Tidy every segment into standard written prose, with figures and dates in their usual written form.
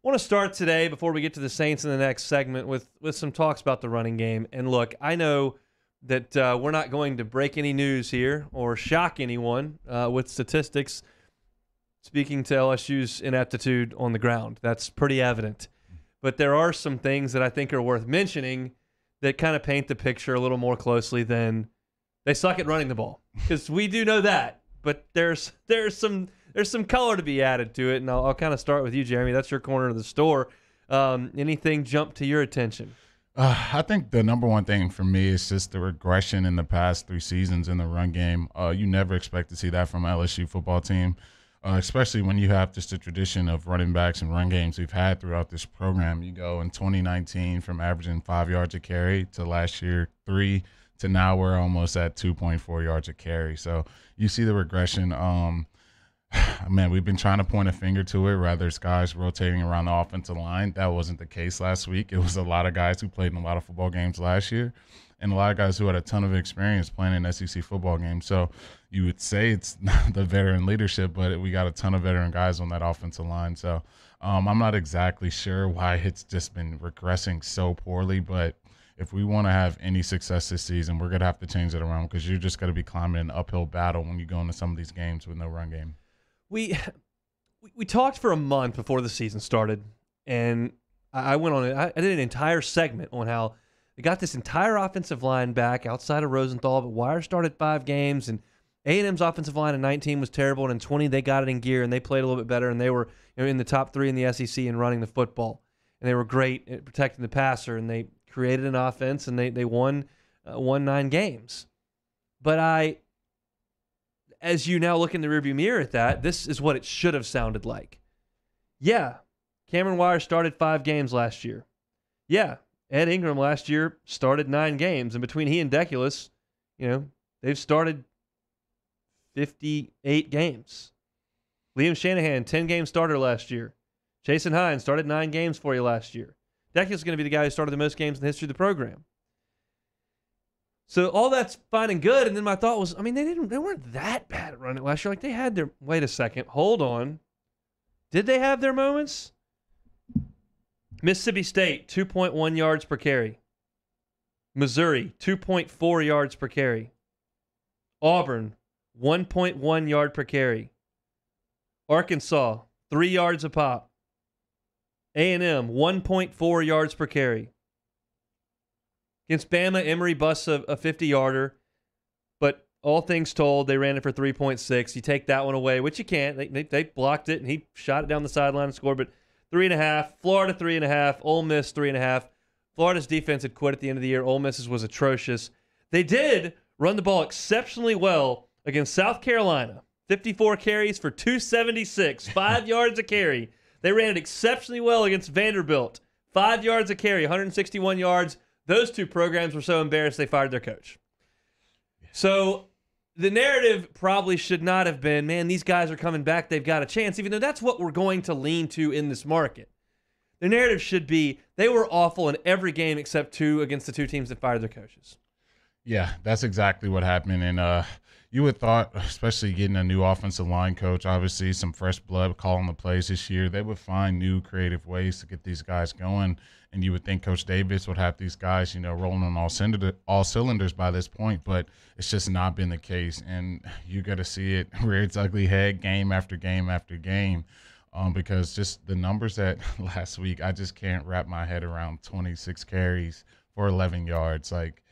want to start today before we get to the Saints in the next segment with some talks about the running game. And look, I know that we're not going to break any news here or shock anyone with statistics speaking to LSU's ineptitude on the ground. That's pretty evident. But there are some things that I think are worth mentioning that kind of paint the picture a little more closely than they suck at running the ball. Because we do know that. But there's some color to be added to it, and I'll kind of start with you, Jeremy. That's your corner of the store. Anything jump to your attention? I think the number one thing for me is just the regression in the past 3 seasons in the run game. You never expect to see that from an LSU football team, especially when you have just a tradition of running backs and run games we've had throughout this program. You go in 2019 from averaging 5 yards a carry to last year 3 to now we're almost at 2.4 yards a carry. So you see the regression. Man, we've been trying to point a finger to it, rather it's guys rotating around the offensive line. That wasn't the case last week. It was a lot of guys who played in a lot of football games last year and a lot of guys who had a ton of experience playing in SEC football games. So you would say it's not the veteran leadership, but we got a ton of veteran guys on that offensive line. So I'm not exactly sure why it's just been regressing so poorly, but if we want to have any success this season, we're going to have to change it around because you're just going to be climbing an uphill battle when you go into some of these games with no run game. We talked for a month before the season started, and I went on it. I did an entire segment on how they got this entire offensive line back outside of Rosenthal, but Wire started 5 games, and A&M's offensive line in 19 was terrible, and in 20 they got it in gear, and they played a little bit better, and they were in the top 3 in the SEC in running the football, and they were great at protecting the passer, and they created an offense, and they won 9 games. But as you now look in the rearview mirror at that, this is what it should have sounded like. Yeah, Cameron Wire started 5 games last year. Yeah, Ed Ingram last year started 9 games, and between he and Deculus, they've started 58 games. Liam Shanahan, 10-game starter last year. Jason Hines started 9 games for you last year. Deculus is going to be the guy who started the most games in the history of the program. So all that's fine and good, and then my thought was, they weren't that bad at running last year. Like, they had their, wait a second, hold on. Did they have their moments? Mississippi State, 2.1 yards per carry. Missouri, 2.4 yards per carry. Auburn, 1.1 yard per carry. Arkansas, 3 yards a pop. A&M, 1.4 yards per carry. Against Bama, Emory busts a 50-yarder, but all things told, they ran it for 3.6. You take that one away, which you can't. They blocked it, and he shot it down the sideline and scored, but 3.5. Florida, 3.5. Ole Miss, 3.5. Florida's defense had quit at the end of the year. Ole Miss's was atrocious. They did run the ball exceptionally well against South Carolina. 54 carries for 276, 5 yards a carry. They ran it exceptionally well against Vanderbilt. 5 yards a carry, 161 yards. Those 2 programs were so embarrassed they fired their coach. So the narrative probably should not have been, man, these guys are coming back, they've got a chance, even though that's what we're going to lean to in this market. The narrative should be they were awful in every game except 2 against the 2 teams that fired their coaches. Yeah, that's exactly what happened. And you would thought, especially getting a new offensive line coach, obviously some fresh blood calling the plays this year, they would find new creative ways to get these guys going. And you would think Coach Davis would have these guys, rolling on all cylinders by this point, but it's just not been the case. And you got to see it rear its ugly head game after game after game, because just the numbers that last week, I just can't wrap my head around 26 carries for 11 yards. Like,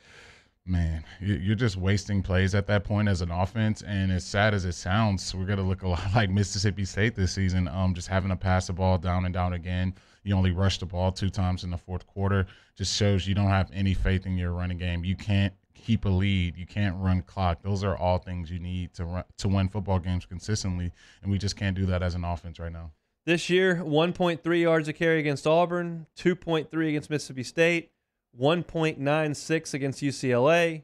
man, you're just wasting plays at that point as an offense. And as sad as it sounds, we're going to look a lot like Mississippi State this season, just having to pass the ball down and down again. You only rushed the ball 2 times in the fourth quarter. Just shows you don't have any faith in your running game. You can't keep a lead. You can't run clock. Those are all things you need to win football games consistently, and we just can't do that as an offense right now. This year, 1.3 yards a carry against Auburn, 2.3 against Mississippi State, 1.96 against UCLA,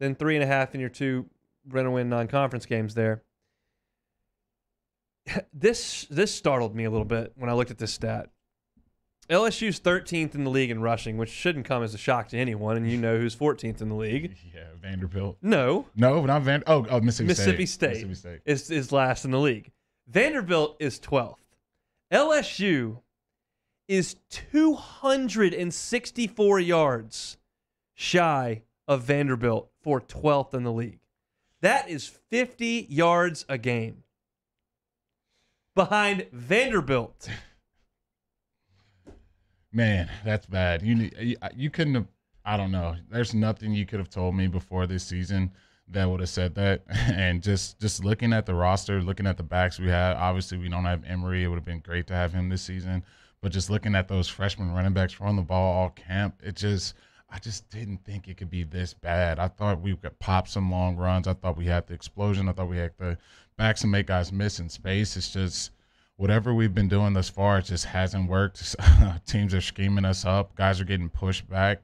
then 3.5 in your 2 run-and-win non-conference games there. This startled me a little bit when I looked at this stat. LSU's 13th in the league in rushing, which shouldn't come as a shock to anyone, and you know who's 14th in the league. Yeah, Vanderbilt. No, not Vanderbilt. Oh, Mississippi State. Mississippi State is last in the league. Vanderbilt is 12th. LSU is 264 yards shy of Vanderbilt for 12th in the league. That is 50 yards a game behind Vanderbilt. Man, that's bad. You couldn't have. I don't know. There's nothing you could have told me before this season that would have said that. And just looking at the roster, looking at the backs we have. Obviously, we don't have Emory. It would have been great to have him this season. But just looking at those freshman running backs throwing the ball all camp, I just didn't think it could be this bad. I thought we could pop some long runs. I thought we had the explosion. I thought we had the backs and make guys miss in space. It's just whatever we've been doing thus far, it just hasn't worked. Teams are scheming us up. Guys are getting pushed back.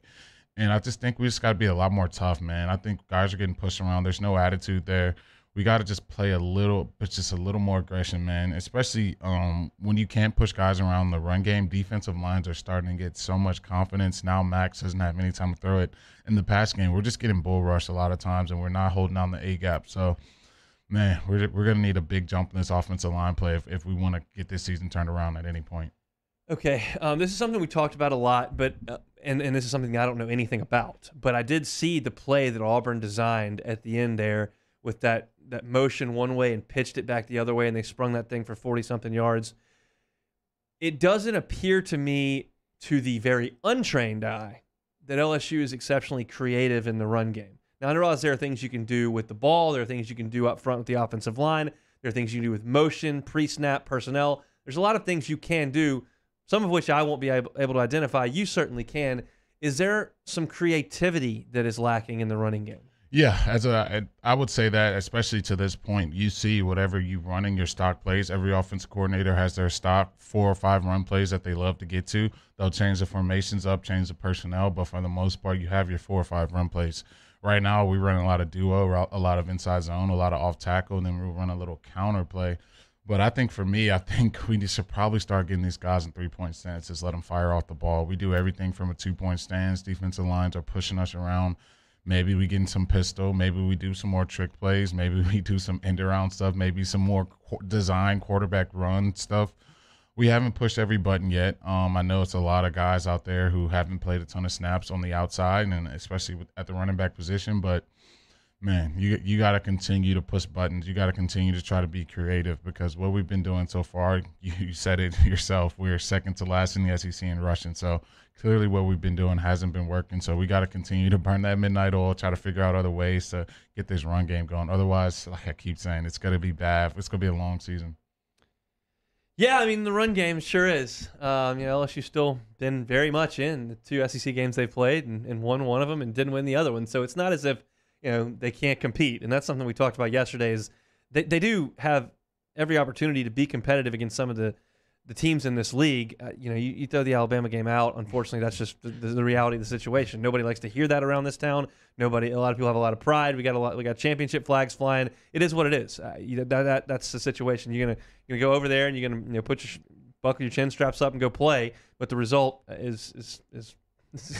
And I just think we just got to be a lot more tough, man. I think guys are getting pushed around. There's no attitude there. We got to just play a little, but just a little more aggression, man. Especially when you can't push guys around the run game. Defensive lines are starting to get so much confidence. Now Max doesn't have any time to throw it. In the pass game, we're just getting bull rushed a lot of times, and we're not holding down the A gap. So, man, we're going to need a big jump in this offensive line play if we want to get this season turned around at any point. Okay, this is something we talked about a lot, but and this is something I don't know anything about. But I did see the play that Auburn designed at the end there with that motion one way and pitched it back the other way, and they sprung that thing for 40-something yards. It doesn't appear to me, to the very untrained eye, that LSU is exceptionally creative in the run game. Now, I realize there are things you can do with the ball. There are things you can do up front with the offensive line. There are things you can do with motion, pre-snap, personnel. There's a lot of things you can do, some of which I won't be able to identify. You certainly can. Is there some creativity that is lacking in the running game? Yeah, I would say that, especially to this point, you see whatever you run in your stock plays. Every offensive coordinator has their stock 4 or 5 run plays that they love to get to. They'll change the formations up, change the personnel, but for the most part, you have your 4 or 5 run plays. Right now, we run a lot of duo, a lot of inside zone, a lot of off tackle, and then we run a little counter play. But I think for me, I think we should probably start getting these guys in 3-point stance. Just let them fire off the ball. We do everything from a 2-point stance. Defensive lines are pushing us around. Maybe we get in some pistol. Maybe we do some more trick plays. Maybe we do some end around stuff. Maybe some more design quarterback run stuff. We haven't pushed every button yet. I know it's a lot of guys out there who haven't played a ton of snaps on the outside, and especially at the running back position. But man, you got to continue to push buttons. You got to continue to try to be creative, because what we've been doing so far, you said it yourself, we're second to last in the SEC in rushing. So clearly what we've been doing hasn't been working. So we got to continue to burn that midnight oil, try to figure out other ways to get this run game going. Otherwise, like I keep saying, it's going to be bad. It's going to be a long season. Yeah, I mean, the run game sure is. LSU's still been very much in the 2 SEC games they've played and won one of them and didn't win the other one. So it's not as if they can't compete. And that's something we talked about yesterday is they do have every opportunity to be competitive against some of the teams in this league. You throw the Alabama game out. Unfortunately, that's just the reality of the situation. Nobody likes to hear that around this town. A lot of people have a lot of pride. We got championship flags flying. It is what it is. That's the situation. You're gonna go over there and you're gonna buckle your chin straps up and go play. But the result is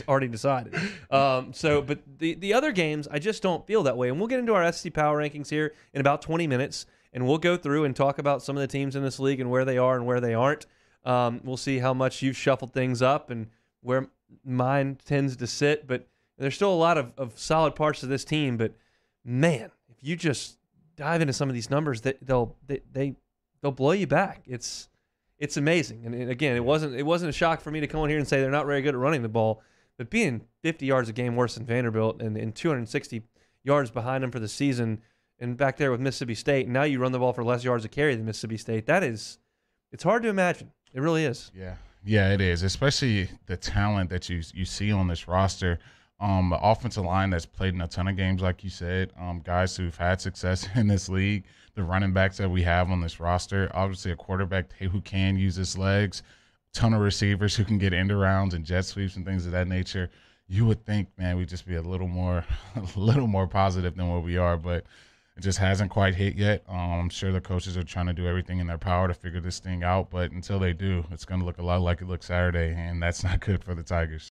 already decided. But the other games, I just don't feel that way. And we'll get into our SEC Power Rankings here in about 20 minutes, and we'll go through and talk about some of the teams in this league and where they are and where they aren't. We'll see how much you've shuffled things up and where mine tends to sit. But there's still a lot of solid parts of this team. But, man, if you just dive into some of these numbers, they'll blow you back. It's amazing. And again, it wasn't a shock for me to come on here and say they're not very good at running the ball, but being 50 yards a game worse than Vanderbilt and 260 yards behind them for the season and back there with Mississippi State, and now you run the ball for less yards to carry than Mississippi State. It's hard to imagine. It really is. Yeah, it is, especially the talent that you see on this roster. The offensive line that's played in a ton of games, like you said, guys who've had success in this league, the running backs that we have on this roster, obviously a quarterback who can use his legs, ton of receivers who can get end arounds and jet sweeps and things of that nature. You would think, man, we'd just be a little more positive than what we are, but it just hasn't quite hit yet. I'm sure the coaches are trying to do everything in their power to figure this thing out, but until they do, it's going to look a lot like it looked Saturday, and that's not good for the Tigers.